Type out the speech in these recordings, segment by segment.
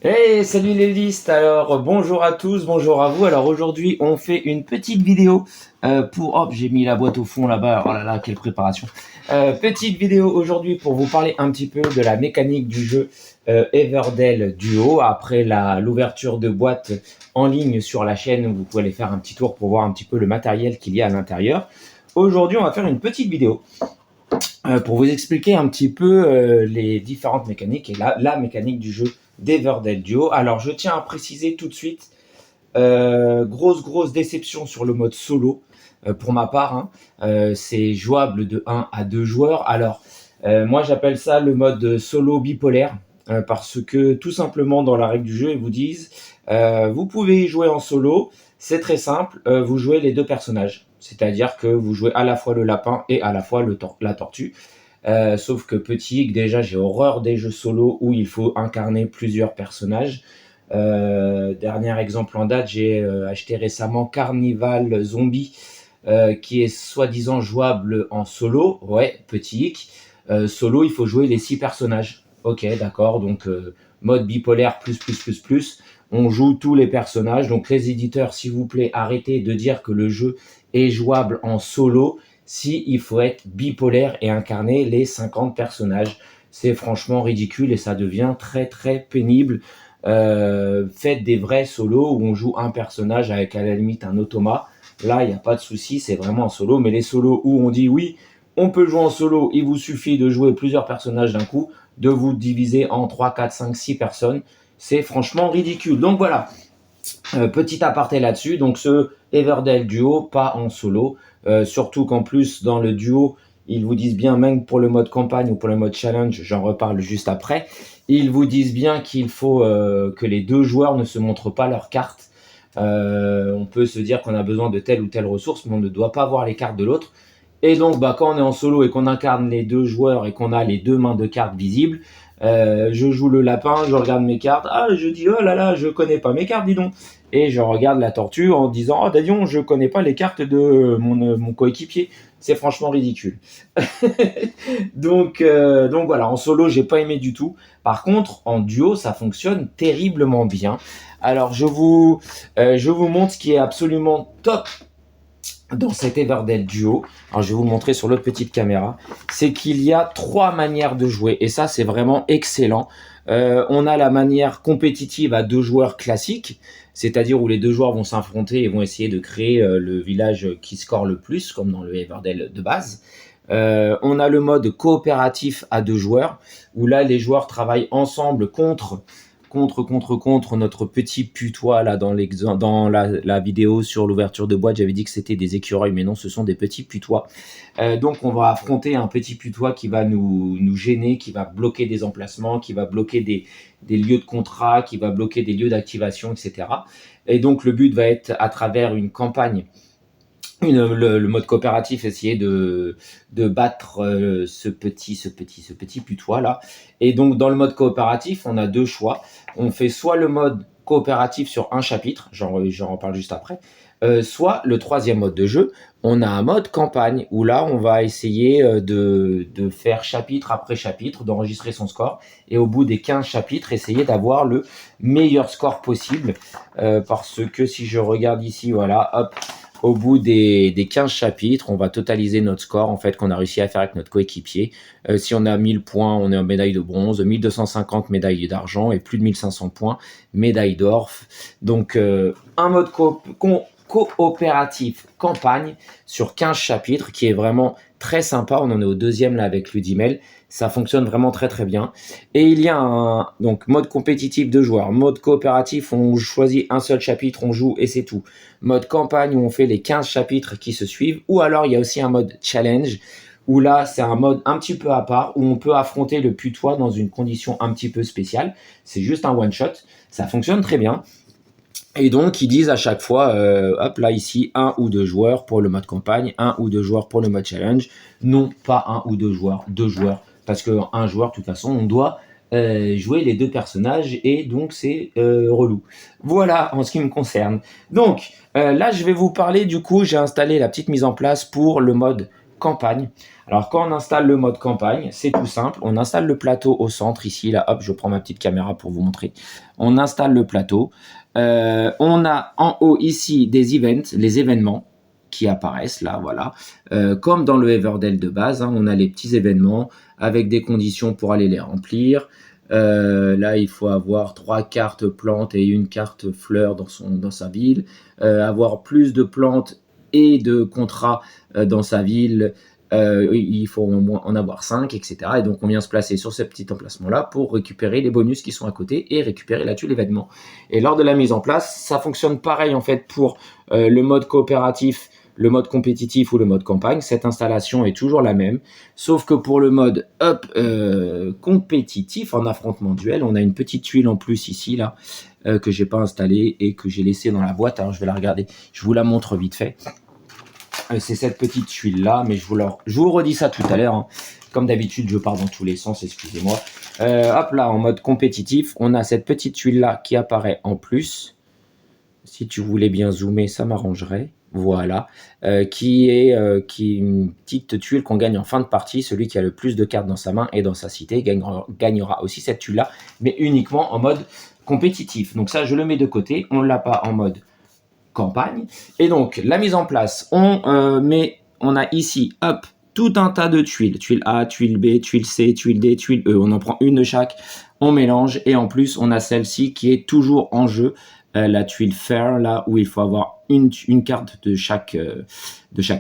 Hey, salut les listes. Alors, bonjour à tous, bonjour à vous. Alors aujourd'hui, on fait une petite vidéo pour... Hop, j'ai mis la boîte au fond là-bas. Oh là là, quelle préparation. Petite vidéo aujourd'hui pour vous parler un petit peu de la mécanique du jeu Everdell Duo. Après l'ouverture de boîte en ligne sur la chaîne, vous pouvez aller faire un petit tour pour voir un petit peu le matériel qu'il y a à l'intérieur. Aujourd'hui, on va faire une petite vidéo pour vous expliquer un petit peu les différentes mécaniques et la mécanique du jeu d'Everdell Duo. Alors, je tiens à préciser tout de suite, grosse déception sur le mode solo. Pour ma part, hein. C'est jouable de 1 à 2 joueurs. Alors, moi, j'appelle ça le mode solo bipolaire, parce que tout simplement, dans la règle du jeu, ils vous disent, vous pouvez y jouer en solo, c'est très simple, vous jouez les deux personnages. C'est-à-dire que vous jouez à la fois le lapin et à la fois la tortue. Sauf que petit X, déjà, j'ai horreur des jeux solo où il faut incarner plusieurs personnages. Dernier exemple en date, j'ai acheté récemment Carnival Zombie, qui est soi-disant jouable en solo. Ouais, petit X. Solo, il faut jouer les 6 personnages. Ok, d'accord. Donc, mode bipolaire plus. On joue tous les personnages. Donc, les éditeurs, s'il vous plaît, arrêtez de dire que le jeu est jouable en solo si il faut être bipolaire et incarner les 50 personnages. C'est franchement ridicule et ça devient très pénible. Faites des vrais solos où on joue un personnage avec à la limite un automa. Là, il n'y a pas de souci, c'est vraiment un solo. Mais les solos où on dit oui, on peut jouer en solo, il vous suffit de jouer plusieurs personnages d'un coup, de vous diviser en 3, 4, 5, 6 personnes. C'est franchement ridicule. Donc voilà, petit aparté là-dessus. Donc ce Everdell Duo, pas en solo. Surtout qu'en plus, dans le duo, ils vous disent bien, même pour le mode campagne ou pour le mode challenge, j'en reparle juste après, ils vous disent bien qu'il faut que les deux joueurs ne se montrent pas leurs cartes. On peut se dire qu'on a besoin de telle ou telle ressource, mais on ne doit pas voir les cartes de l'autre. Et donc, quand on est en solo et qu'on incarne les deux joueurs et qu'on a les deux mains de cartes visibles, je joue le lapin, je regarde mes cartes, je dis oh là là, je connais pas mes cartes, dis donc. Et je regarde la tortue en disant oh Dadion, je connais pas les cartes de mon coéquipier. C'est franchement ridicule. donc voilà, en solo, j'ai pas aimé du tout. Par contre, en duo, ça fonctionne terriblement bien. Alors, je vous montre ce qui est absolument top dans cet Everdell Duo. Alors, je vais vous montrer sur l'autre petite caméra. C'est qu'il y a 3 manières de jouer. Et ça, c'est vraiment excellent. On a la manière compétitive à 2 joueurs classique, c'est-à-dire où les 2 joueurs vont s'affronter et vont essayer de créer le village qui score le plus, comme dans le Everdell de base. On a le mode coopératif à 2 joueurs, où là, les joueurs travaillent ensemble contre notre petit putois là dans la vidéo sur l'ouverture de boîte. J'avais dit que c'était des écureuils, mais non, ce sont des petits putois. Donc on va affronter un petit putois qui va nous gêner, qui va bloquer des emplacements, qui va bloquer des lieux de contrat, qui va bloquer des lieux d'activation, etc. Et donc le but va être, à travers une campagne, le mode coopératif, essayer de battre ce petit putois là. Et donc dans le mode coopératif, on a 2 choix. On fait soit le mode coopératif sur un chapitre, j'en reparle juste après, soit le 3e mode de jeu, on a un mode campagne où là on va essayer de faire chapitre après chapitre, d'enregistrer son score et au bout des 15 chapitres essayer d'avoir le meilleur score possible, parce que si je regarde ici, voilà, hop, au bout des 15 chapitres, on va totaliser notre score en fait qu'on a réussi à faire avec notre coéquipier. Si on a 1000 points, on est en médaille de bronze, 1250 médailles d'argent et plus de 1500 points, médaille d'or. Donc un mode coopératif campagne sur 15 chapitres qui est vraiment très sympa. On en est au 2e là avec Ludimel. Ça fonctionne vraiment très bien. Et il y a un mode compétitif de joueurs, mode coopératif, on choisit un seul chapitre, on joue et c'est tout. Mode campagne où on fait les 15 chapitres qui se suivent. Ou alors il y a aussi un mode challenge où là c'est un mode un petit peu à part où on peut affronter le putois dans une condition un petit peu spéciale. C'est juste un one shot. Ça fonctionne très bien. Et donc, ils disent à chaque fois, hop là, ici, 1 ou 2 joueurs pour le mode campagne, 1 ou 2 joueurs pour le mode challenge. Non, pas 1 ou 2 joueurs, 2 joueurs. Parce qu'un joueur, de toute façon, on doit jouer les 2 personnages et donc c'est relou. Voilà, en ce qui me concerne. Donc, là, je vais vous parler, du coup, j'ai installé la petite mise en place pour le mode campagne. Alors quand on installe le mode campagne, c'est tout simple. On installe le plateau au centre ici, là, hop, je prends ma petite caméra pour vous montrer. On installe le plateau. On a en haut ici des events, les événements qui apparaissent là, voilà. Comme dans le Everdell de base, hein, on a les petits événements avec des conditions pour aller les remplir. Là, il faut avoir 3 cartes plantes et une carte fleurs dans sa ville. Avoir plus de plantes et de contrats dans sa ville. Il faut au moins en avoir 5, etc. Et donc, on vient se placer sur ce petit emplacement-là pour récupérer les bonus qui sont à côté et récupérer la tuile événement. Et lors de la mise en place, ça fonctionne pareil en fait pour le mode coopératif, le mode compétitif ou le mode campagne. Cette installation est toujours la même, sauf que pour le mode compétitif, en affrontement duel, on a une petite tuile en plus ici, là, que j'ai pas installée et que j'ai laissée dans la boîte. Alors, je vais la regarder, je vous la montre vite fait. C'est cette petite tuile là, mais je vous redis ça tout à l'heure, hein. Comme d'habitude je pars dans tous les sens, excusez-moi. Hop là, en mode compétitif, on a cette petite tuile là qui apparaît en plus. Si tu voulais bien zoomer, ça m'arrangerait. Voilà, qui est une petite tuile qu'on gagne en fin de partie. Celui qui a le plus de cartes dans sa main et dans sa cité gagnera aussi cette tuile là, mais uniquement en mode compétitif. Donc ça, je le mets de côté, on ne l'a pas en mode campagne. Et donc la mise en place, on a ici hop tout un tas de tuiles, tuile A, tuile B, tuile C, tuile D, tuile E. On en prend une de chaque, on mélange et en plus on a celle-ci qui est toujours en jeu, la tuile Fair là où il faut avoir une carte de chaque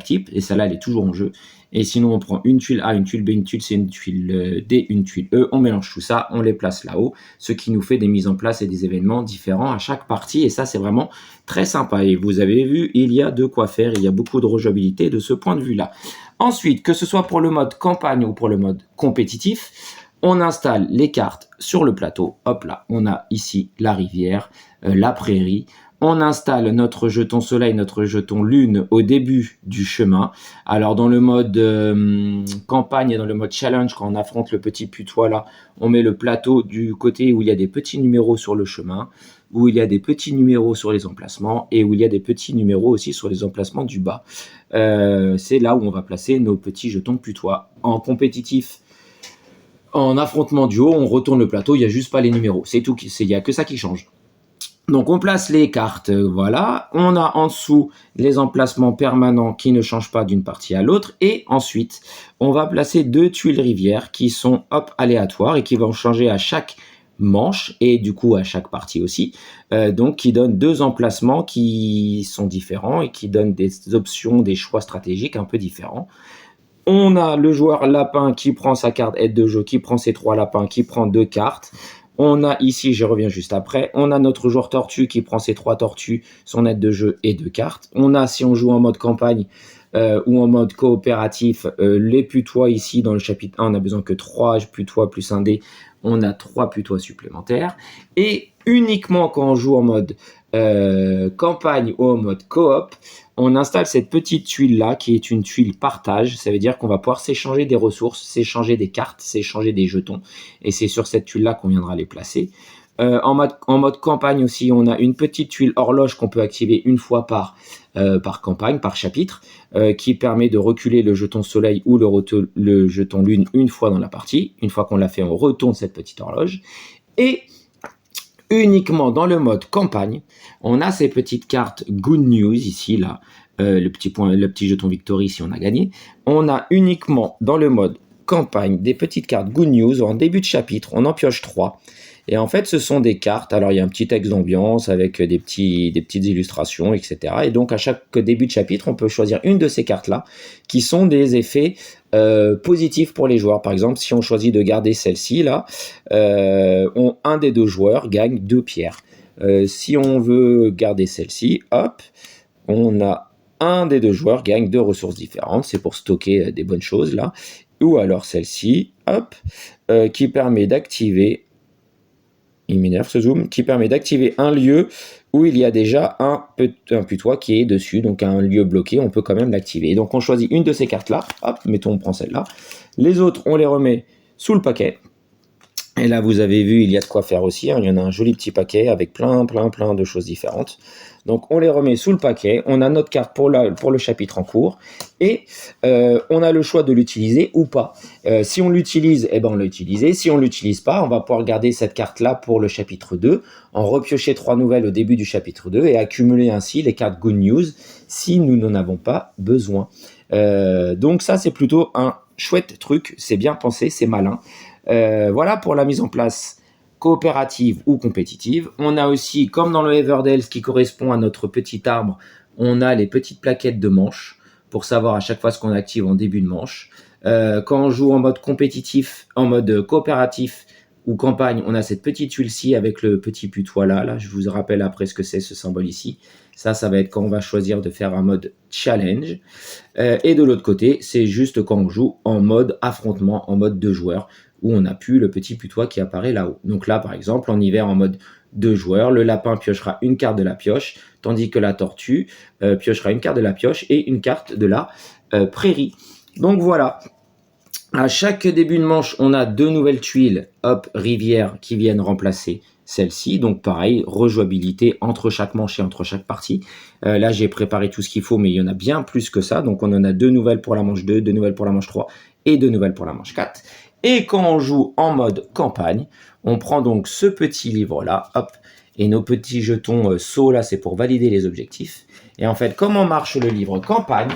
type et celle-là elle est toujours en jeu. Et sinon on prend une tuile A, une tuile B, une tuile C, une tuile D, une tuile E, on mélange tout ça, on les place là-haut, ce qui nous fait des mises en place et des événements différents à chaque partie et ça c'est vraiment très sympa. Et vous avez vu, il y a de quoi faire, il y a beaucoup de rejouabilité de ce point de vue-là. Ensuite, que ce soit pour le mode campagne ou pour le mode compétitif, on installe les cartes sur le plateau. Hop là, on a ici la rivière, la prairie. On installe notre jeton soleil, notre jeton lune au début du chemin. Alors dans le mode campagne et dans le mode challenge, quand on affronte le petit putois là, on met le plateau du côté où il y a des petits numéros sur le chemin, où il y a des petits numéros sur les emplacements et où il y a des petits numéros aussi sur les emplacements du bas. C'est là où on va placer nos petits jetons putois. En compétitif, en affrontement duo, on retourne le plateau, il n'y a juste pas les numéros. C'est tout, il n'y a que ça qui change. Donc on place les cartes, voilà. On a en dessous les emplacements permanents qui ne changent pas d'une partie à l'autre. Et ensuite, on va placer 2 tuiles rivières qui sont aléatoires et qui vont changer à chaque manche et du coup à chaque partie aussi. Donc qui donnent 2 emplacements qui sont différents et qui donnent des options, des choix stratégiques un peu différents. On a le joueur lapin qui prend sa carte aide de jeu, qui prend ses 3 lapins, qui prend 2 cartes. On a ici, je reviens juste après, on a notre joueur tortue qui prend ses 3 tortues, son aide de jeu et 2 cartes. On a, si on joue en mode campagne ou en mode coopératif, les putois ici dans le chapitre 1, on n'a besoin que 3 putois plus un dé, on a 3 putois supplémentaires. Et uniquement quand on joue en mode campagne ou en mode coop, on installe cette petite tuile là qui est une tuile partage. Ça veut dire qu'on va pouvoir s'échanger des ressources, s'échanger des cartes, s'échanger des jetons. Et c'est sur cette tuile là qu'on viendra les placer. En mode campagne aussi, on a une petite tuile horloge qu'on peut activer une fois par campagne, par chapitre, qui permet de reculer le jeton soleil ou le jeton lune une fois dans la partie. Une fois qu'on l'a fait, on retourne cette petite horloge. Et uniquement dans le mode campagne, on a ces petites cartes Good News ici, là, le petit jeton Victory si on a gagné. On a uniquement dans le mode campagne des petites cartes Good News en début de chapitre, on en pioche 3. Et en fait, ce sont des cartes, alors il y a un petit texte d'ambiance avec des petites illustrations, etc. Et donc, à chaque début de chapitre, on peut choisir une de ces cartes-là qui sont des effets positifs pour les joueurs. Par exemple, si on choisit de garder celle-ci, là, un des 2 joueurs gagne 2 pierres. Si on veut garder celle-ci, hop, on a un des 2 joueurs gagne 2 ressources différentes. C'est pour stocker des bonnes choses, là. Ou alors celle-ci, hop, qui permet d'activer... Il m'énerve ce zoom, qui permet d'activer un lieu où il y a déjà un putois qui est dessus, donc un lieu bloqué, on peut quand même l'activer. Et donc on choisit une de ces cartes-là, hop, mettons on prend celle-là. Les autres, on les remet sous le paquet. Et là, vous avez vu, il y a de quoi faire aussi, hein. Il y en a un joli petit paquet avec plein de choses différentes. Donc, on les remet sous le paquet. On a notre carte pour le chapitre en cours. Et on a le choix de l'utiliser ou pas. Si on l'utilise, eh ben, on l'a utilisé. Si on ne l'utilise pas, on va pouvoir garder cette carte-là pour le chapitre 2, en repiocher 3 nouvelles au début du chapitre 2 et accumuler ainsi les cartes Good News si nous n'en avons pas besoin. Donc ça, c'est plutôt un chouette truc. C'est bien pensé, c'est malin. Voilà pour la mise en place coopérative ou compétitive. On a aussi, comme dans le Everdell, ce qui correspond à notre petit arbre, on a les petites plaquettes de manche pour savoir à chaque fois ce qu'on active en début de manche. Quand on joue en mode compétitif, en mode coopératif ou campagne, on a cette petite tuile-ci avec le petit putois là. Je vous rappelle après ce que c'est ce symbole ici. Ça va être quand on va choisir de faire un mode challenge. Et de l'autre côté, c'est juste quand on joue en mode affrontement, en mode 2 joueurs, où on n'a plus le petit putois qui apparaît là-haut. Donc là, par exemple, en hiver, en mode 2 joueurs, le lapin piochera une carte de la pioche, tandis que la tortue piochera une carte de la pioche et une carte de la prairie. Donc voilà. À chaque début de manche, on a 2 nouvelles tuiles, hop, rivière, qui viennent remplacer celle-ci. Donc pareil, rejouabilité entre chaque manche et entre chaque partie. Là, j'ai préparé tout ce qu'il faut, mais il y en a bien plus que ça. Donc on en a 2 nouvelles pour la manche 2, 2 nouvelles pour la manche 3 et 2 nouvelles pour la manche 4. Et quand on joue en mode campagne, on prend donc ce petit livre-là, hop, et nos petits jetons sauts, là, c'est pour valider les objectifs. Et en fait, comment marche le livre campagne ?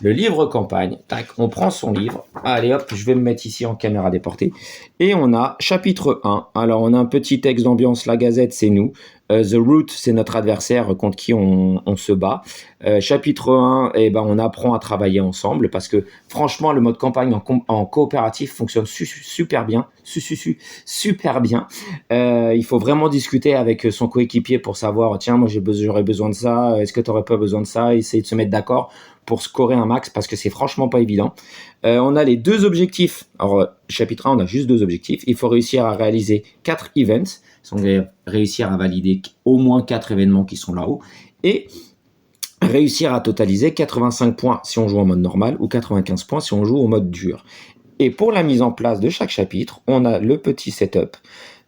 Le livre campagne, tac, on prend son livre, allez hop, je vais me mettre ici en caméra déportée, et on a chapitre 1, alors on a un petit texte d'ambiance, la gazette c'est nous, The Root c'est notre adversaire contre qui on se bat, chapitre 1, eh ben, on apprend à travailler ensemble, parce que franchement le mode campagne en coopératif fonctionne super bien, super bien, il faut vraiment discuter avec son coéquipier pour savoir, tiens moi j'aurais besoin de ça, est-ce que tu n'aurais pas besoin de ça, essayer de se mettre d'accord, pour scorer un max parce que c'est franchement pas évident. On a les 2 objectifs. Alors, chapitre 1, on a juste 2 objectifs. Il faut réussir à réaliser 4 events. On va réussir à valider au moins 4 événements qui sont là-haut. Et réussir à totaliser 85 points si on joue en mode normal ou 95 points si on joue au mode dur. Et pour la mise en place de chaque chapitre, on a le petit setup.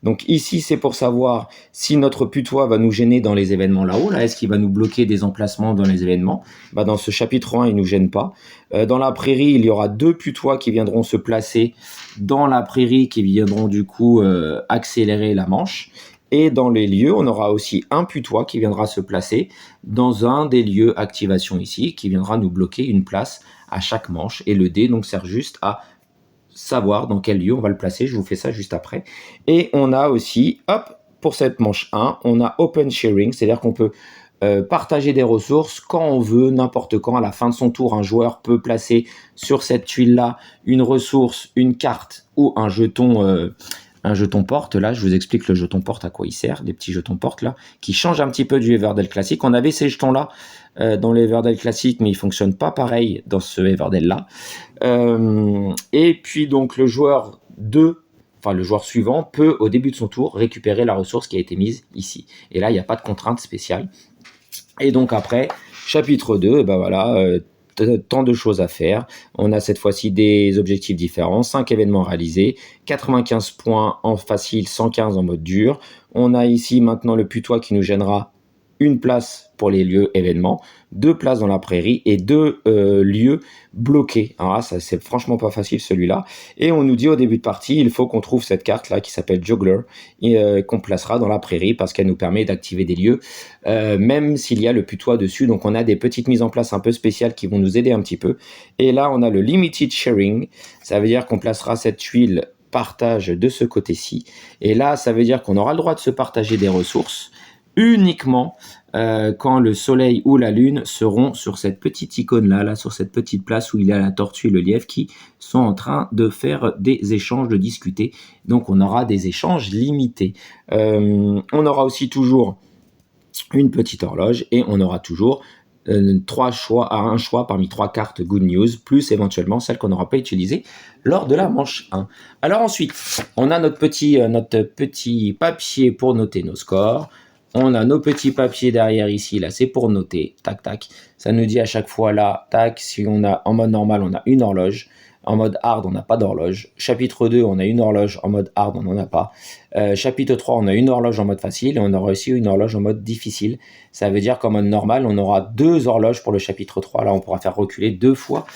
Donc ici, c'est pour savoir si notre putois va nous gêner dans les événements là-haut. Là, est-ce qu'il va nous bloquer des emplacements dans les événements ? Dans ce chapitre 1, il ne nous gêne pas. Dans la prairie, il y aura 2 putois qui viendront se placer dans la prairie, qui viendront du coup accélérer la manche. Et dans les lieux, on aura aussi un putois qui viendra se placer dans un des lieux activation ici, qui viendra nous bloquer une place à chaque manche. Et le dé donc sert juste à savoir dans quel lieu on va le placer, je vous fais ça juste après. Et on a aussi, hop, pour cette manche 1, on a open sharing, c'est-à-dire qu'on peut partager des ressources quand on veut, n'importe quand, à la fin de son tour, un joueur peut placer sur cette tuile-là une ressource, une carte ou un jeton porte. Là, je vous explique le jeton porte, à quoi il sert, des petits jetons porte là, qui changent un petit peu du Everdell classique. On avait ces jetons-là dans l'Everdell classique, mais ils ne fonctionnent pas pareil dans ce Everdell-là. Et puis donc le joueur suivant peut, au début de son tour, récupérer la ressource qui a été mise ici. Et là, il n'y a pas de contrainte spéciale. Et donc après, chapitre 2, ben voilà, tant de choses à faire. On a cette fois-ci des objectifs différents, 5 événements réalisés, 95 points en facile, 115 en mode dur. On a ici maintenant le putois qui nous gênera, une place pour les lieux événements, 2 places dans la prairie et 2 lieux bloqués. Alors là, ça c'est franchement pas facile celui-là. Et on nous dit au début de partie, il faut qu'on trouve cette carte là qui s'appelle Juggler et qu'on placera dans la prairie parce qu'elle nous permet d'activer des lieux, même s'il y a le putois dessus. Donc on a des petites mises en place un peu spéciales qui vont nous aider un petit peu. Et là, on a le Limited Sharing. Ça veut dire qu'on placera cette tuile partage de ce côté-ci. Et là, ça veut dire qu'on aura le droit de se partager des ressources uniquement quand le soleil ou la lune seront sur cette petite icône là, sur cette petite place où il y a la tortue et le lièvre qui sont en train de faire des échanges, de discuter. Donc on aura des échanges limités. On aura aussi toujours une petite horloge et on aura toujours un choix parmi 3 cartes Good News, plus éventuellement celles qu'on n'aura pas utilisées lors de la manche 1. Alors ensuite, on a notre petit papier pour noter nos scores. On a nos petits papiers derrière ici, là, c'est pour noter, tac, tac. Ça nous dit à chaque fois là, tac, si on a en mode normal, on a une horloge. En mode hard, on n'a pas d'horloge. Chapitre 2, on a une horloge. En mode hard, on n'en a pas. Chapitre 3, on a une horloge en mode facile et on aura aussi une horloge en mode difficile. Ça veut dire qu'en mode normal, on aura 2 horloges pour le chapitre 3. Là, on pourra faire reculer 2 fois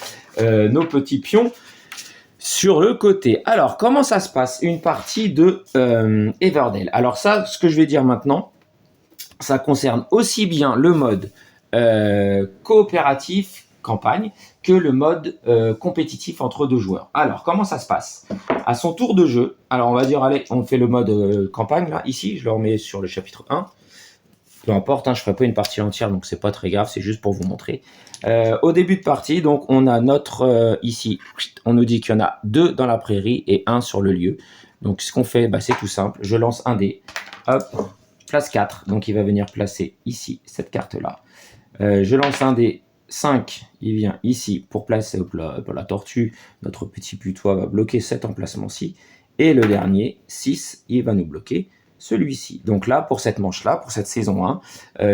nos petits pions sur le côté. Alors, comment ça se passe? Une partie de Everdell. Alors ça, ce que je vais dire maintenant, ça concerne aussi bien le mode coopératif campagne que le mode compétitif entre 2 joueurs. Alors, comment ça se passe? À son tour de jeu, alors on va dire, allez, on fait le mode campagne, là, ici, je le remets sur le chapitre 1. Peu importe, hein, je ne ferai pas une partie entière, donc c'est pas très grave, c'est juste pour vous montrer. Au début de partie, donc on a notre, ici, on nous dit qu'il y en a 2 dans la prairie et 1 sur le lieu. Donc ce qu'on fait, bah, c'est tout simple, je lance un dé, hop, place 4, donc il va venir placer ici, cette carte-là. Je lance un dé, 5, il vient ici pour placer la tortue, notre petit putois va bloquer cet emplacement-ci. Et le dernier, 6, il va nous bloquer celui-ci. Donc là, pour cette manche-là, pour cette saison 1,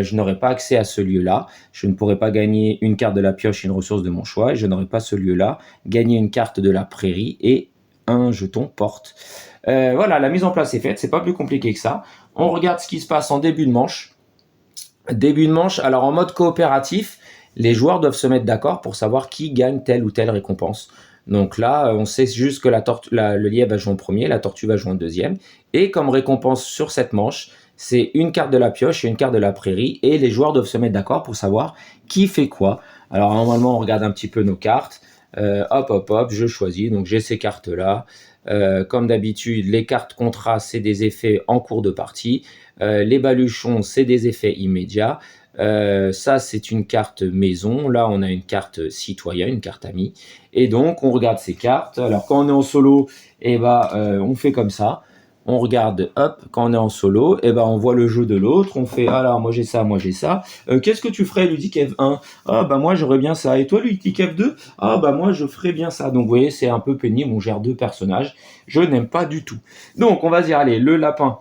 je n'aurai pas accès à ce lieu-là. Je ne pourrai pas gagner une carte de la pioche et une ressource de mon choix. Et je n'aurai pas ce lieu-là, gagner une carte de la prairie et un jeton porte. Voilà, la mise en place est faite. C'est pas plus compliqué que ça. On regarde ce qui se passe en début de manche. Début de manche, alors en mode coopératif, les joueurs doivent se mettre d'accord pour savoir qui gagne telle ou telle récompense. Donc là, on sait juste que le lièvre va jouer en premier, la tortue va jouer en deuxième. Et comme récompense sur cette manche, c'est une carte de la pioche et une carte de la prairie. Et les joueurs doivent se mettre d'accord pour savoir qui fait quoi. Alors normalement, on regarde un petit peu nos cartes. Hop, je choisis. Donc j'ai ces cartes-là. Comme d'habitude, les cartes contrats, c'est des effets en cours de partie. Les baluchons, c'est des effets immédiats. Ça, c'est une carte maison. Là, on a une carte citoyen, une carte ami. Et donc, on regarde ces cartes. Alors, quand on est en solo, on fait comme ça. On regarde, hop, quand on est en solo, on voit le jeu de l'autre. On fait, alors, moi j'ai ça, moi j'ai ça. Qu'est-ce que tu ferais, Ludic F1? Ah, bah moi j'aurais bien ça. Et toi, Ludic F2? Ah, bah moi je ferais bien ça. Donc, vous voyez, c'est un peu pénible. On gère 2 personnages. Je n'aime pas du tout. Donc, on va dire, allez, le lapin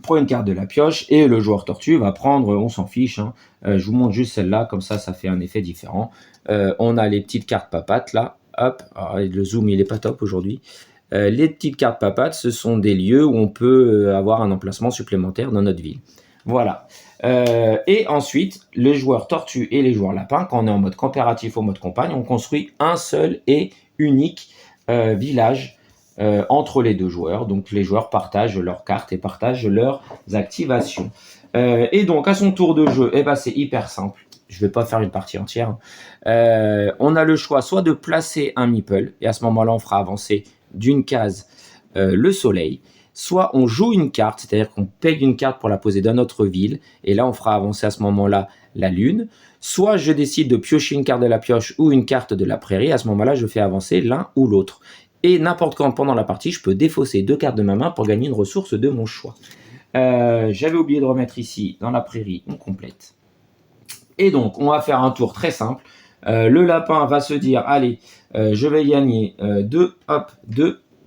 prend une carte de la pioche et le joueur tortue va prendre, on s'en fiche, hein. Je vous montre juste celle-là, comme ça fait un effet différent. On a les petites cartes papates là, hop, alors, le zoom il est pas top aujourd'hui. Les petites cartes papates, ce sont des lieux où on peut avoir un emplacement supplémentaire dans notre ville. Voilà. Et ensuite, les joueurs tortue et les joueurs lapin, quand on est en mode coopératif ou mode campagne, on construit un seul et unique village entre les 2 joueurs. Donc les joueurs partagent leurs cartes et partagent leurs activations. Et donc à son tour de jeu, c'est hyper simple. Je ne vais pas faire une partie entière. On a le choix soit de placer un meeple, et à ce moment-là, on fera avancer d'une case le soleil. Soit on joue une carte, c'est-à-dire qu'on paye une carte pour la poser dans notre ville, et là, on fera avancer à ce moment-là la lune. Soit je décide de piocher une carte de la pioche ou une carte de la prairie, à ce moment-là, je fais avancer l'un ou l'autre. Et n'importe quand pendant la partie, je peux défausser 2 cartes de ma main pour gagner une ressource de mon choix. J'avais oublié de remettre ici, dans la prairie, on complète. Et donc, on va faire un tour très simple. Le lapin va se dire, allez, je vais gagner 2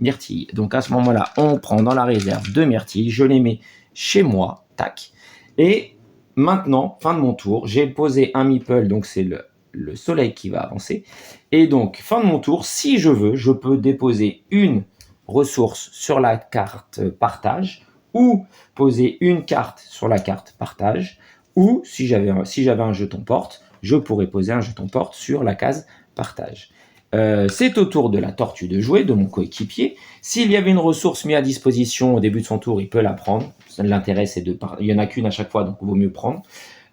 myrtilles. Donc à ce moment-là, on prend dans la réserve 2 myrtilles, je les mets chez moi, tac. Et maintenant, fin de mon tour, j'ai posé un meeple, donc c'est le soleil qui va avancer. Et donc, fin de mon tour, si je veux, je peux déposer une ressource sur la carte partage ou poser une carte sur la carte partage ou si j'avais un jeton porte, je pourrais poser un jeton porte sur la case partage. C'est au tour de la tortue de jouer, de mon coéquipier. S'il y avait une ressource mise à disposition au début de son tour, il peut la prendre. L'intérêt, c'est il n'y en a qu'une à chaque fois, donc il vaut mieux prendre.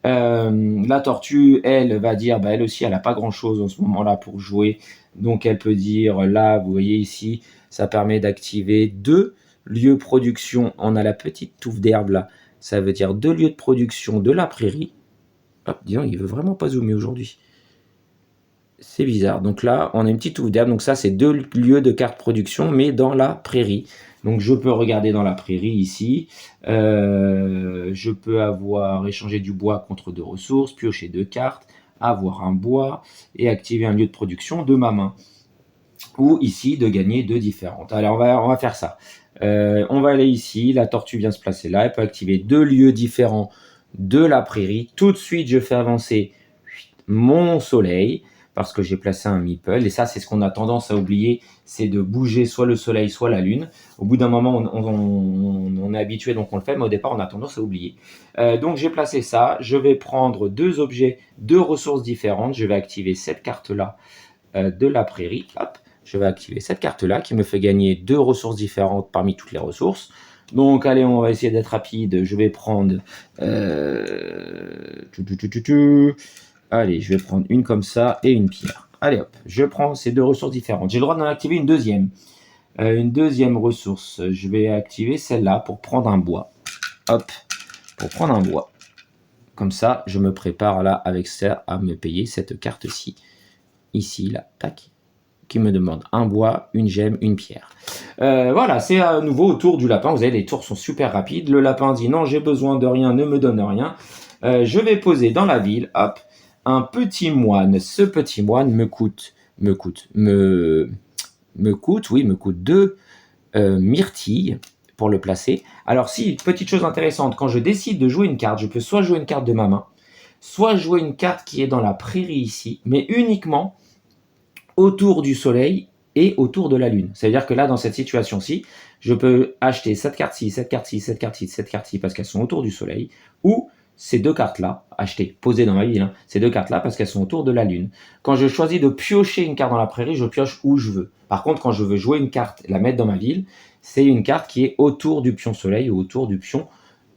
La tortue, elle, va dire, elle aussi, elle n'a pas grand-chose en ce moment-là pour jouer. Donc, elle peut dire, là, vous voyez ici, ça permet d'activer 2 lieux production. On a la petite touffe d'herbe là. Ça veut dire 2 lieux de production de la prairie. Hop, dis donc, il veut vraiment pas zoomer aujourd'hui. C'est bizarre. Donc là, on a une petite touffe d'herbe. Donc ça, c'est 2 lieux de carte production, mais dans la prairie. Donc je peux regarder dans la prairie ici. Je peux avoir échangé du bois contre 2 ressources, piocher 2 cartes, avoir un bois et activer un lieu de production de ma main. Ou ici, de gagner 2 différentes. Alors on va faire ça. On va aller ici. La tortue vient se placer là. Elle peut activer 2 lieux différents de la prairie. Tout de suite, je fais avancer mon soleil. parce que j'ai placé un meeple. Et ça, c'est ce qu'on a tendance à oublier, c'est de bouger soit le soleil, soit la lune. Au bout d'un moment, on est habitué, donc on le fait, mais au départ, on a tendance à oublier. Donc j'ai placé ça. Je vais prendre deux objets, deux ressources différentes. Je vais activer cette carte-là de la prairie. Hop, je vais activer cette carte-là qui me fait gagner deux ressources différentes parmi toutes les ressources. Donc allez, on va essayer d'être rapide. Je vais prendre... Allez, je vais prendre une comme ça et une pierre. Allez hop, je prends ces deux ressources différentes. J'ai le droit d'en activer une deuxième. Une deuxième ressource, je vais activer celle-là pour prendre un bois. Hop, pour prendre un bois. Comme ça, je me prépare là avec ça à me payer cette carte-ci. Ici, là, tac, qui me demande un bois, une gemme, une pierre. Voilà, c'est à nouveau au tour du lapin. Vous voyez, les tours sont super rapides. Le lapin dit non, j'ai besoin de rien, ne me donne rien. Je vais poser dans la ville, hop, un petit moine. Ce petit moine me coûte deux myrtilles pour le placer. Alors si, petite chose intéressante, quand je décide de jouer une carte, je peux soit jouer une carte de ma main, soit jouer une carte qui est dans la prairie ici, mais uniquement autour du soleil et autour de la lune. C'est-à-dire que là, dans cette situation-ci, je peux acheter cette carte-ci, cette carte-ci, cette carte-ci, cette carte-ci, parce qu'elles sont autour du soleil, ou ces deux cartes-là, achetées, posées dans ma ville, ces deux cartes-là, parce qu'elles sont autour de la lune. Quand je choisis de piocher une carte dans la prairie, je pioche où je veux. Par contre, quand je veux jouer une carte et la mettre dans ma ville, c'est une carte qui est autour du pion soleil ou autour du pion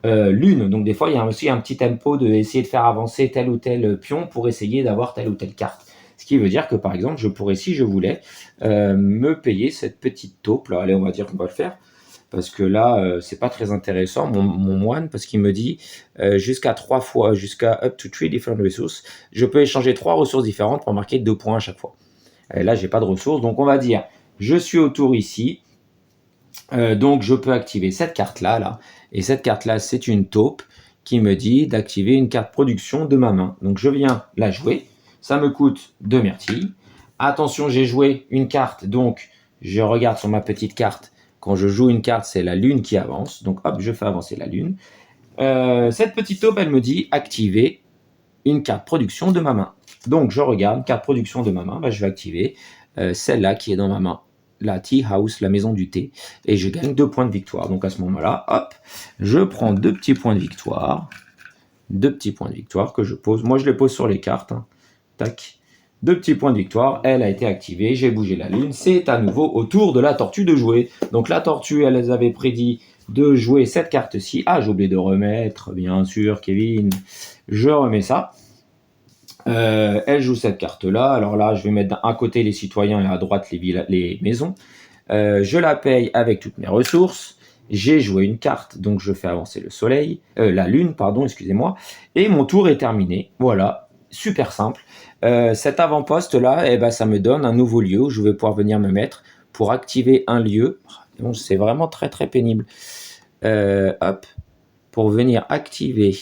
lune. Donc des fois, il y a aussi un petit tempo de essayer de faire avancer tel ou tel pion pour essayer d'avoir telle ou telle carte. Ce qui veut dire que, par exemple, je pourrais, si je voulais, me payer cette petite taupe. Là, allez, on va dire qu'on va le faire. Parce que là, c'est pas très intéressant, mon moine, parce qu'il me dit jusqu'à 3 fois, jusqu'à up to 3 different resources, je peux échanger 3 ressources différentes pour marquer 2 points à chaque fois. Et là, j'ai pas de ressources, donc on va dire, je suis autour ici, donc je peux activer cette carte-là, là, et cette carte-là, c'est une taupe qui me dit d'activer une carte production de ma main. Donc je viens la jouer, ça me coûte 2 myrtilles. Attention, j'ai joué une carte, donc je regarde sur ma petite carte. Quand je joue une carte, c'est la lune qui avance. Donc hop, je fais avancer la lune. Cette petite taupe, elle me dit activer une carte production de ma main. Donc je regarde, carte production de ma main, je vais activer celle-là qui est dans ma main. La tea house, la maison du thé. Et je gagne 2 points de victoire. Donc à ce moment-là, hop, je prends 2 petits points de victoire. 2 petits points de victoire que je pose. Moi, je les pose sur les cartes. Tac. 2 petits points de victoire, elle a été activée, j'ai bougé la lune, c'est à nouveau au tour de la tortue de jouer. Donc la tortue, elle avait prédit de jouer cette carte-ci. Ah, j'ai oublié de remettre, bien sûr, Kevin. Je remets ça. Elle joue cette carte-là. Alors là, je vais mettre d'un côté les citoyens et à droite les maisons. Je la paye avec toutes mes ressources. J'ai joué une carte, donc je fais avancer le soleil, la lune, pardon, excusez-moi. Et mon tour est terminé. Voilà, super simple. Cet avant-poste-là, ça me donne un nouveau lieu où je vais pouvoir venir me mettre pour activer un lieu. Donc, c'est vraiment très très pénible. Hop, pour venir activer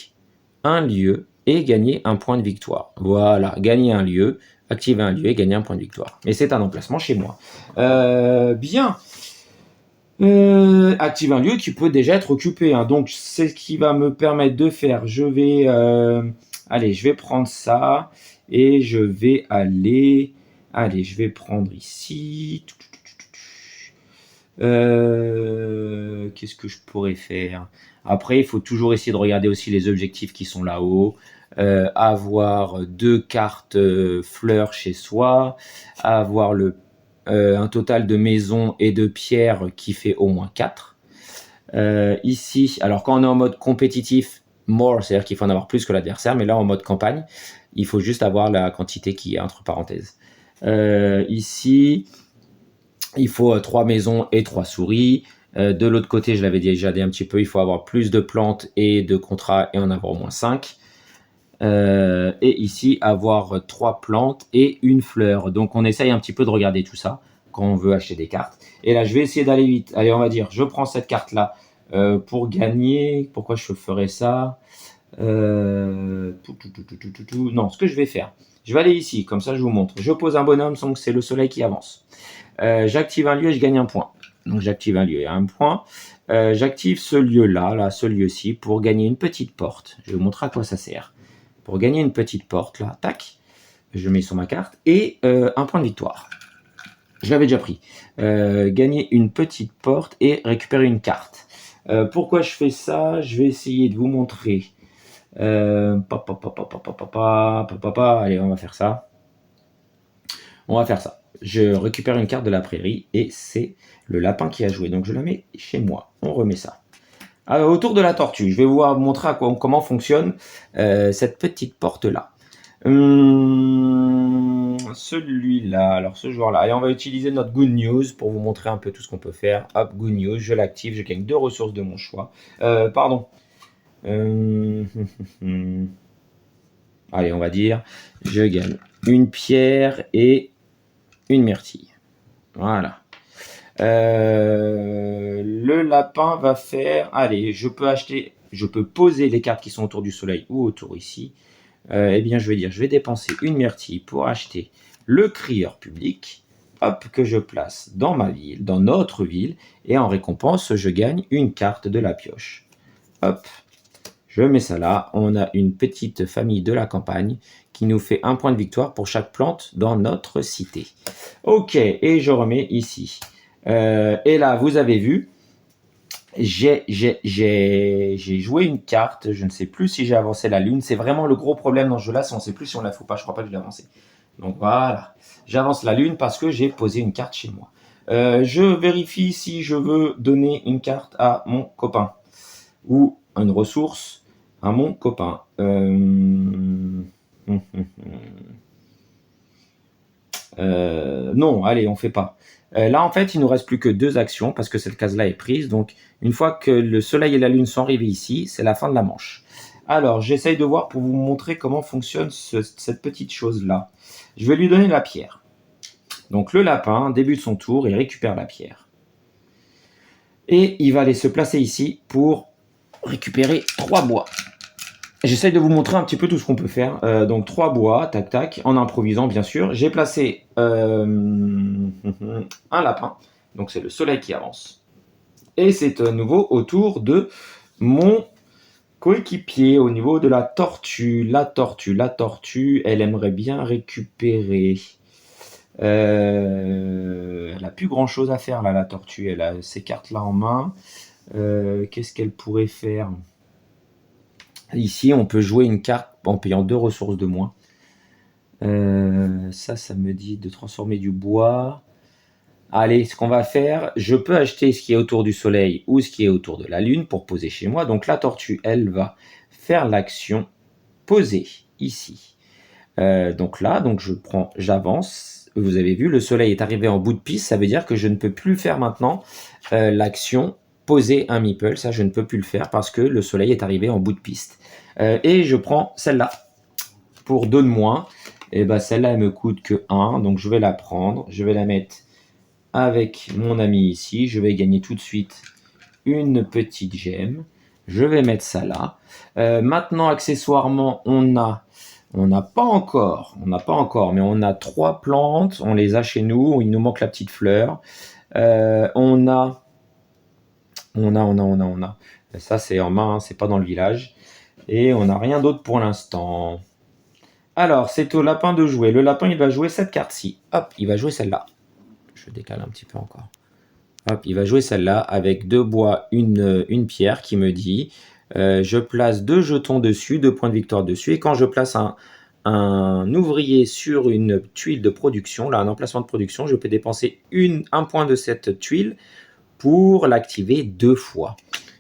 un lieu et gagner un point de victoire. Voilà, gagner un lieu, activer un lieu et gagner un point de victoire. Et c'est un emplacement chez moi. Bien. Activer un lieu qui peut déjà être occupé. Donc, c'est ce qui va me permettre de faire. Je vais prendre ça. Et je vais aller... Allez, je vais prendre ici... Qu'est-ce que je pourrais faire? Après, il faut toujours essayer de regarder aussi les objectifs qui sont là-haut. Avoir 2 cartes fleurs chez soi. Avoir un total de maisons et de pierres qui fait au moins 4. Ici, alors quand on est en mode compétitif, more, c'est-à-dire qu'il faut en avoir plus que l'adversaire, mais là en mode campagne, il faut juste avoir la quantité qui est entre parenthèses. Ici, il faut 3 maisons et 3 souris. De l'autre côté, je l'avais déjà dit un petit peu, il faut avoir plus de plantes et de contrats et en avoir au moins 5. Et ici, avoir 3 plantes et une fleur. Donc, on essaye un petit peu de regarder tout ça quand on veut acheter des cartes. Et là, je vais essayer d'aller vite. Allez, on va dire, je prends cette carte-là pour gagner. Pourquoi je ferais ça? Non, ce que je vais faire, je vais aller ici, comme ça je vous montre. Je pose un bonhomme, donc c'est le soleil qui avance. J'active un lieu et je gagne un point. Donc j'active un lieu et un point. J'active ce lieu-là, ce lieu-ci, pour gagner une petite porte. Je vais vous montrer à quoi ça sert. Pour gagner une petite porte, là, tac, je mets sur ma carte, et un point de victoire. Je l'avais déjà pris. Gagner une petite porte et récupérer une carte. Pourquoi je fais ça? Je vais essayer de vous montrer. Allez, on va faire ça. On va faire ça. Je récupère une carte de la prairie et c'est le lapin qui a joué. Donc je la mets chez moi. On remet ça. Alors, autour de la tortue, je vais vous montrer comment fonctionne cette petite porte-là. Celui-là, alors ce joueur-là. Allez, on va utiliser notre Good News pour vous montrer un peu tout ce qu'on peut faire. Hop, Good News, je l'active, je gagne 2 ressources de mon choix. Pardon. Allez, on va dire, je gagne une pierre et une myrtille. Voilà. Le lapin va faire... Allez, je peux poser les cartes qui sont autour du soleil ou autour ici. Eh bien, je vais dire, je vais dépenser une myrtille pour acheter le crieur public. Hop, que je place dans ma ville, dans notre ville. Et en récompense, je gagne une carte de la pioche. Hop, je mets ça là. On a une petite famille de la campagne qui nous fait un point de victoire pour chaque plante dans notre cité. Ok, et je remets ici. Et là, vous avez vu, j'ai joué une carte. Je ne sais plus si j'ai avancé la lune. C'est vraiment le gros problème dans ce jeu-là. On ne sait plus si on la fout pas. Je crois pas que je l'ai avancé. Donc voilà, j'avance la lune parce que j'ai posé une carte chez moi. Je vérifie si je veux donner une carte à mon copain ou une ressource à mon copain. Non, allez, on fait pas. Là, en fait, il nous reste plus que 2 actions parce que cette case-là est prise. Donc, une fois que le soleil et la lune sont arrivés ici, c'est la fin de la manche. Alors, j'essaye de voir pour vous montrer comment fonctionne cette petite chose-là. Je vais lui donner la pierre. Donc, le lapin débute son tour et récupère la pierre. Et il va aller se placer ici pour récupérer 3 bois. J'essaye de vous montrer un petit peu tout ce qu'on peut faire. Donc 3 bois, tac tac, en improvisant bien sûr. J'ai placé un lapin, donc c'est le soleil qui avance. Et c'est à nouveau au tour de mon coéquipier, au niveau de la tortue. La tortue, elle aimerait bien récupérer. Elle n'a plus grand chose à faire là, la tortue. Elle a ces cartes là en main. Qu'est-ce qu'elle pourrait faire ? Ici, on peut jouer une carte en payant 2 ressources de moins. Ça me dit de transformer du bois. Allez, ce qu'on va faire, je peux acheter ce qui est autour du soleil ou ce qui est autour de la lune pour poser chez moi. Donc la tortue, elle va faire l'action poser ici. Donc là, j'avance. Vous avez vu, le soleil est arrivé en bout de piste. Ça veut dire que je ne peux plus faire maintenant l'action poser un meeple. Ça, je ne peux plus le faire parce que le soleil est arrivé en bout de piste. Et je prends celle-là pour 2 de moins. Et ben celle-là, elle me coûte que 1. Donc je vais la prendre. Je vais la mettre avec mon ami ici. Je vais gagner tout de suite une petite gemme. Je vais mettre ça là. Maintenant, accessoirement, on n'a pas encore, mais on a 3 plantes. On les a chez nous. Il nous manque la petite fleur. On a. Ça, c'est en main, c'est pas dans le village. Et on n'a rien d'autre pour l'instant. Alors, c'est au lapin de jouer. Le lapin, il va jouer cette carte-ci. Hop, il va jouer celle-là. Je décale un petit peu encore. Hop, il va jouer celle-là avec 2 bois, une pierre qui me dit je place 2 jetons dessus, 2 points de victoire dessus. Et quand je place un ouvrier sur une tuile de production, là, un emplacement de production, je peux dépenser un point de cette tuile pour l'activer 2 fois,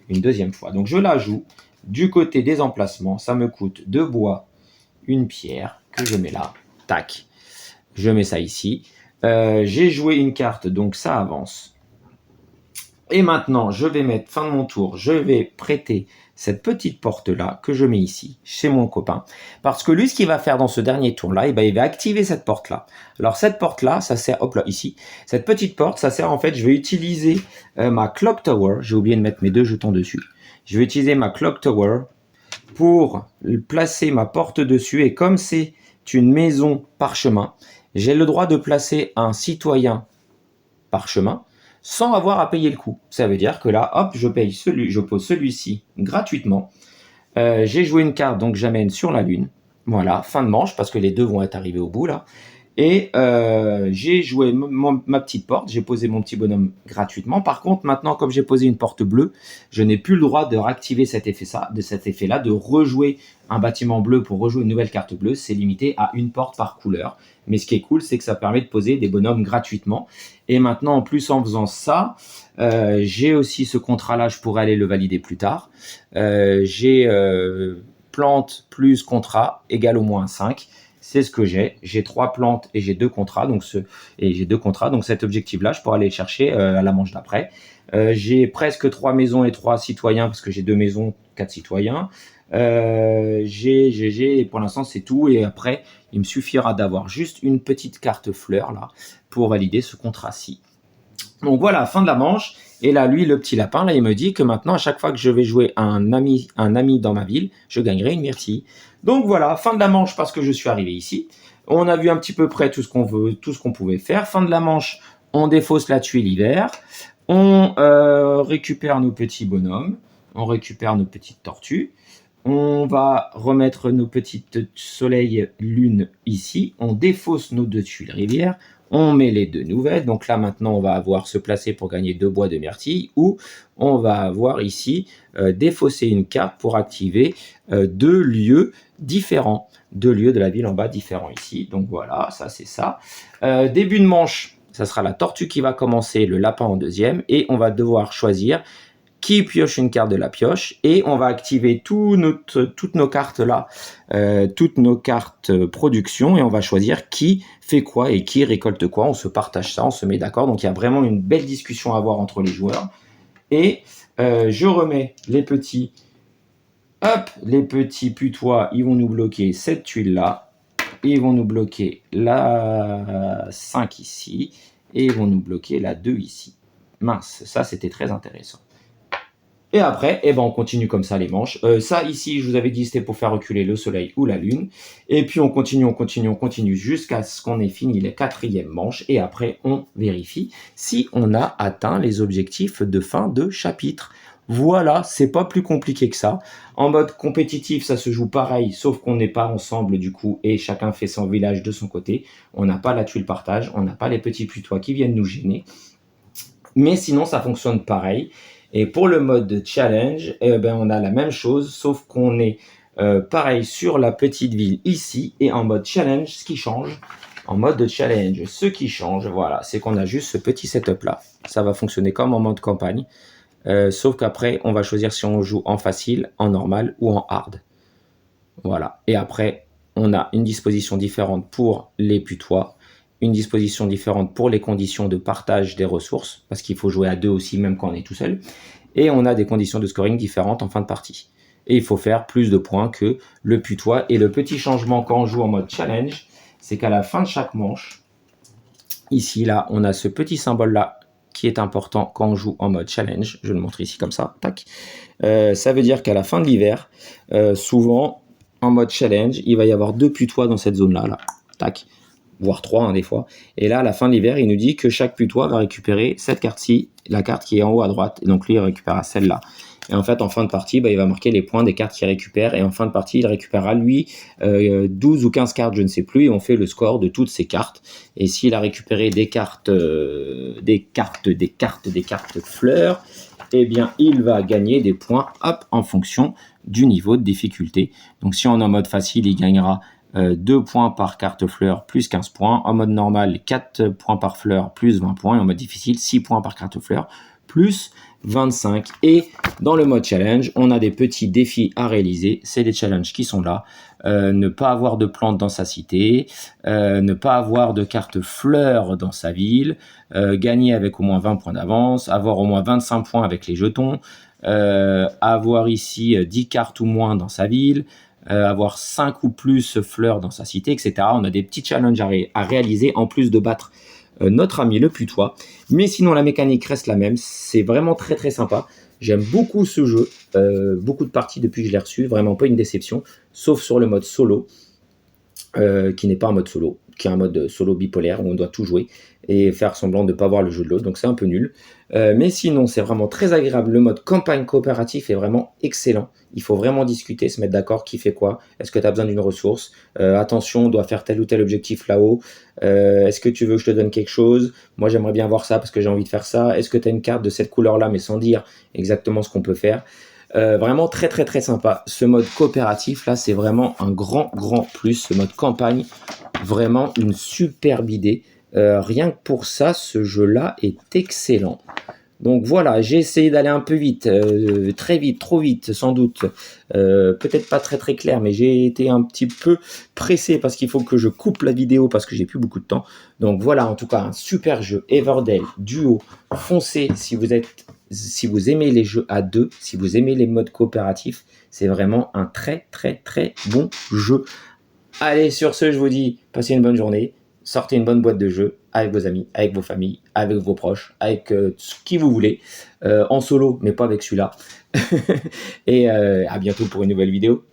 une deuxième fois. Donc je la joue du côté des emplacements, ça me coûte 2 bois, une pierre que je mets là, tac, je mets ça ici. J'ai joué une carte, donc ça avance. Et maintenant, je vais mettre fin de mon tour, je vais prêter cette petite porte-là que je mets ici, chez mon copain. Parce que lui, ce qu'il va faire dans ce dernier tour-là, il va activer cette porte-là. Alors cette porte-là, ça sert, hop là, ici. Cette petite porte, ça sert en fait, je vais utiliser ma Clock Tower. J'ai oublié de mettre mes 2 jetons dessus. Je vais utiliser ma Clock Tower pour placer ma porte dessus. Et comme c'est une maison parchemin, j'ai le droit de placer un citoyen parchemin sans avoir à payer le coût. Ça veut dire que là, hop, je pose celui-ci gratuitement. J'ai joué une carte, donc j'amène sur la lune. Voilà, fin de manche, parce que les deux vont être arrivés au bout là. Et j'ai joué ma petite porte, j'ai posé mon petit bonhomme gratuitement. Par contre, maintenant, comme j'ai posé une porte bleue, je n'ai plus le droit de réactiver cet effet-là, de rejouer un bâtiment bleu pour rejouer une nouvelle carte bleue. C'est limité à une porte par couleur. Mais ce qui est cool, c'est que ça permet de poser des bonhommes gratuitement. Et maintenant, en plus, en faisant ça, j'ai aussi ce contrat-là, je pourrais aller le valider plus tard. J'ai plante plus contrat égale au moins 5. C'est ce que j'ai. J'ai 3 plantes et j'ai 2 contrats. Donc cet objectif-là, je pourrais aller le chercher à la manche d'après. J'ai presque 3 maisons et 3 citoyens parce que j'ai 2 maisons, 4 citoyens. Et pour l'instant, c'est tout. Et après, il me suffira d'avoir juste une petite carte fleur là pour valider ce contrat-ci. Donc voilà, fin de la manche. Et là, lui, le petit lapin, là, il me dit que maintenant, à chaque fois que je vais jouer un ami dans ma ville, je gagnerai une myrtille. Donc voilà, fin de la manche parce que je suis arrivé ici. On a vu un petit peu près tout ce qu'on pouvait faire. Fin de la manche, on défausse la tuile hiver. On récupère nos petits bonhommes. On récupère nos petites tortues. On va remettre nos petites soleils lunes ici. On défausse nos 2 tuiles rivières. On met les 2 nouvelles. Donc là, maintenant, on va avoir se placer pour gagner 2 bois de myrtille. Ou on va avoir ici défausser une carte pour activer 2 lieux différents. 2 lieux de la ville en bas différents ici. Donc voilà, ça c'est ça. Début de manche, ça sera la tortue qui va commencer, le lapin en deuxième. Et on va devoir choisir qui pioche une carte de la pioche et on va activer toutes nos cartes là, toutes nos cartes production et on va choisir qui fait quoi et qui récolte quoi. On se partage ça, on se met d'accord. Donc il y a vraiment une belle discussion à avoir entre les joueurs. Et je remets les petits, les petits putois, ils vont nous bloquer cette tuile là. Ils vont nous bloquer la 5 ici et ils vont nous bloquer la 2 ici. Mince, ça c'était très intéressant. Et après, on continue comme ça les manches. Ça ici, je vous avais dit, c'était pour faire reculer le soleil ou la lune. Et puis on continue jusqu'à ce qu'on ait fini la 4e manche. Et après, on vérifie si on a atteint les objectifs de fin de chapitre. Voilà, c'est pas plus compliqué que ça. En mode compétitif, ça se joue pareil, sauf qu'on n'est pas ensemble du coup et chacun fait son village de son côté. On n'a pas la tuile partage, on n'a pas les petits putois qui viennent nous gêner. Mais sinon, ça fonctionne pareil. Et pour le mode de challenge, on a la même chose, sauf qu'on est pareil sur la petite ville ici. Et en mode challenge, ce qui change, voilà, c'est qu'on a juste ce petit setup là. Ça va fonctionner comme en mode campagne. Sauf qu'après, on va choisir si on joue en facile, en normal ou en hard. Voilà. Et après, on a une disposition différente pour les putois. Une disposition différente pour les conditions de partage des ressources, parce qu'il faut jouer à 2 aussi, même quand on est tout seul. Et on a des conditions de scoring différentes en fin de partie. Et il faut faire plus de points que le putois. Et le petit changement quand on joue en mode challenge, c'est qu'à la fin de chaque manche, ici, là, on a ce petit symbole-là qui est important quand on joue en mode challenge. Je le montre ici comme ça. Tac. Ça veut dire qu'à la fin de l'hiver, souvent, en mode challenge, il va y avoir 2 putois dans cette zone-là. Là. Tac. Voire 3 des fois. Et là, à la fin de l'hiver, il nous dit que chaque putois va récupérer cette carte-ci, la carte qui est en haut à droite. Et donc lui, il récupérera celle-là. Et en fait, en fin de partie, il va marquer les points des cartes qu'il récupère. Et en fin de partie, il récupérera, lui, 12 ou 15 cartes, je ne sais plus. Et on fait le score de toutes ces cartes. Et s'il a récupéré des cartes fleurs, eh bien, il va gagner des points en fonction du niveau de difficulté. Donc, si on est en mode facile, il gagnera 2 points par carte fleur plus 15 points. En mode normal, 4 points par fleur plus 20 points. Et en mode difficile, 6 points par carte fleur plus 25. Et dans le mode challenge, on a des petits défis à réaliser. C'est des challenges qui sont là. Ne pas avoir de plantes dans sa cité, ne pas avoir de carte fleur dans sa ville, gagner avec au moins 20 points d'avance, avoir au moins 25 points avec les jetons, avoir ici 10 cartes ou moins dans sa ville, avoir 5 ou plus fleurs dans sa cité, etc. On a des petits challenges à réaliser en plus de battre notre ami le putois. Mais sinon, la mécanique reste la même. C'est vraiment très très sympa. J'aime beaucoup ce jeu. Beaucoup de parties depuis que je l'ai reçu. Vraiment pas une déception. Sauf sur le mode solo, qui n'est pas un mode solo, qui est un mode solo bipolaire où on doit tout jouer. et faire semblant de ne pas voir le jeu de l'autre, donc c'est un peu nul. Mais sinon, c'est vraiment très agréable. Le mode campagne coopératif est vraiment excellent. Il faut vraiment discuter, se mettre d'accord qui fait quoi. Est-ce que tu as besoin d'une ressource? Attention, on doit faire tel ou tel objectif là-haut. Est-ce que tu veux que je te donne quelque chose? Moi, j'aimerais bien voir ça parce que j'ai envie de faire ça. Est-ce que tu as une carte de cette couleur-là, mais sans dire exactement ce qu'on peut faire? Vraiment très très très sympa. Ce mode coopératif là, c'est vraiment un grand plus. Ce mode campagne, vraiment une superbe idée. Rien que pour ça, ce jeu-là est excellent. Donc voilà, j'ai essayé d'aller un peu vite, très vite, trop vite sans doute. Peut-être pas très très clair, mais j'ai été un petit peu pressé parce qu'il faut que je coupe la vidéo parce que j'ai plus beaucoup de temps. Donc voilà, en tout cas, un super jeu Everdell Duo. Foncez si vous aimez les jeux à deux, si vous aimez les modes coopératifs, c'est vraiment un très très très bon jeu. Allez, sur ce, je vous dis, passez une bonne journée, sortez une bonne boîte de jeux avec vos amis, avec vos familles, avec vos proches, avec qui vous voulez, en solo, mais pas avec celui-là. Et à bientôt pour une nouvelle vidéo.